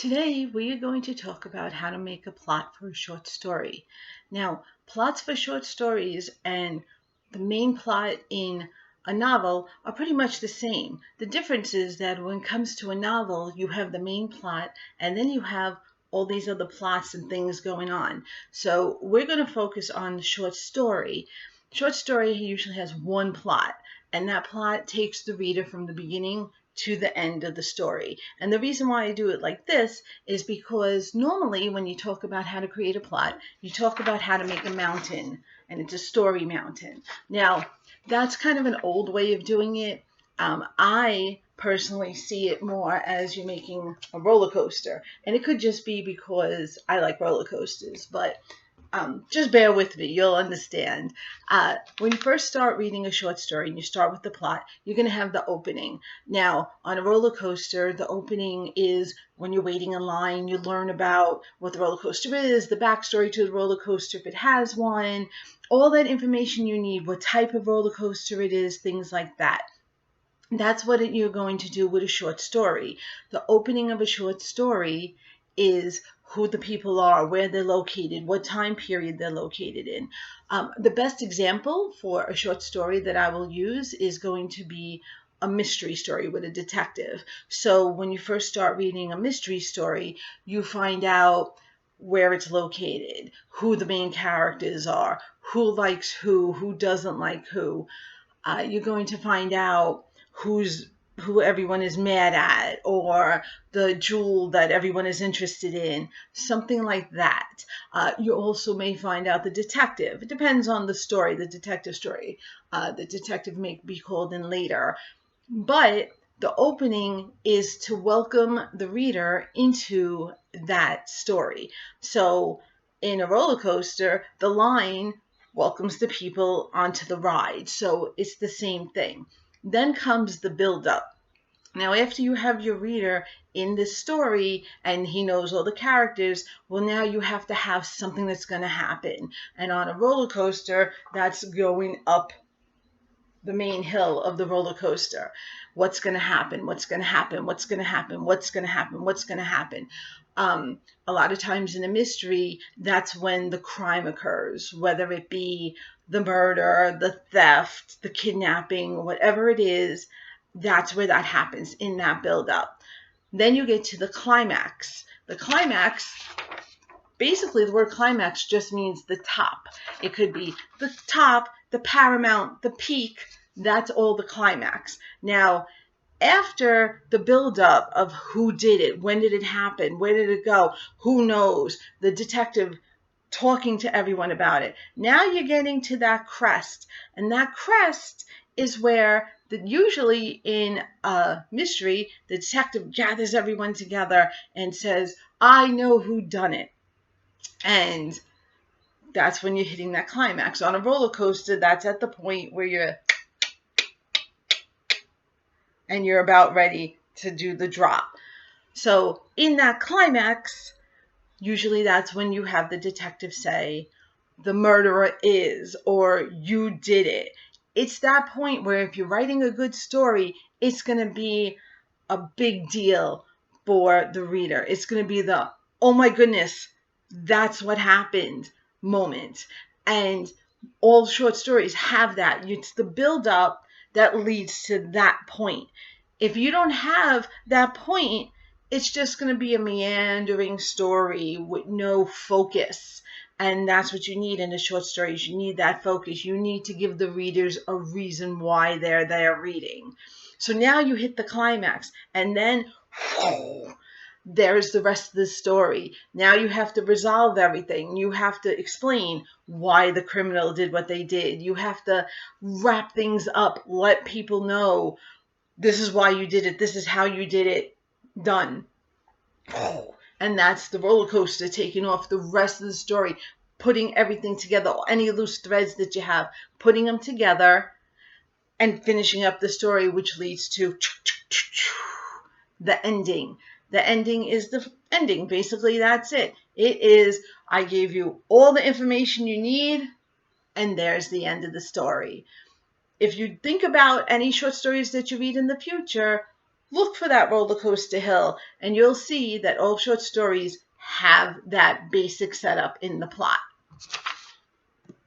Today, we are going to talk about how to make a plot for a short story. Now, plots for short stories and the main plot in a novel are pretty much the same. The difference is that when it comes to a novel, you have the main plot and then you have all these other plots and things going on. So we're going to focus on the short story. Short story usually has one plot, and that plot takes the reader from the beginning to the end of the story. And the reason why I do it like this is because normally when you talk about how to create a plot, you talk about how to make a mountain, and it's a story mountain. Now, that's kind of an old way of doing it. I personally see it more as you're making a roller coaster. And it could just be because I like roller coasters, but just bear with me, you'll understand. When you first start reading a short story and you start with the plot, you're going to have the opening. Now, on a roller coaster, the opening is when you're waiting in line, you learn about what the roller coaster is, the backstory to the roller coaster if it has one, all that information you need, what type of roller coaster it is, things like that. That's what you're going to do with a short story. The opening of a short story is who the people are, where they're located, what time period they're located in. The best example for a short story that I will use is going to be a mystery story with a detective. So when you first start reading a mystery story, you find out where it's located, who the main characters are, who likes who doesn't like who. You're going to find out who everyone is mad at, or the jewel that everyone is interested in, something like that. You also may find out the detective. It depends on the story, the detective story. The detective may be called in later. But the opening is to welcome the reader into that story. So in a roller coaster, the line welcomes the people onto the ride. So it's the same thing. Then comes the build-up. Now, after you have your reader in this story and he knows all the characters, well, now you have to have something that's going to happen. And on a roller coaster, that's going up the main hill of the roller coaster. What's going to happen? What's going to happen? What's going to happen? What's going to happen? What's going to happen? A lot of times in a mystery, that's when the crime occurs, whether it be the murder, the theft, the kidnapping, whatever it is, that's where that happens in that build-up. Then you get to the climax. The climax, basically the word climax just means the top. It could be the top, the paramount, the peak. That's all the climax. Now, after the buildup of who did it, when did it happen, where did it go, who knows, the detective talking to everyone about it, now you're getting to that crest. And that crest is where usually in a mystery, the detective gathers everyone together and says, I know who done it. And that's when you're hitting that climax. On a roller coaster, that's at the point where you're about ready to do the drop. So in that climax, usually that's when you have the detective say, the murderer is, or you did it. It's that point where if you're writing a good story, it's going to be a big deal for the reader. It's going to be the, oh my goodness, that's what happened moment. And all short stories have that. It's the build-up that leads to that point. If you don't have that point, it's just going to be a meandering story with no focus. And that's what you need in a short story. You need that focus. You need to give the readers a reason why they're there reading. So now you hit the climax, and then there's the rest of the story. Now you have to resolve everything. You have to explain why the criminal did what they did. You have to wrap things up, let people know this is why you did it. This is how you did it. Done. And that's the roller coaster taking off the rest of the story, putting everything together, any loose threads that you have, putting them together and finishing up the story, which leads to the ending. The ending is the ending. Basically, that's it. It is, I gave you all the information you need, and there's the end of the story. If you think about any short stories that you read in the future, look for that roller coaster hill, and you'll see that all short stories have that basic setup in the plot.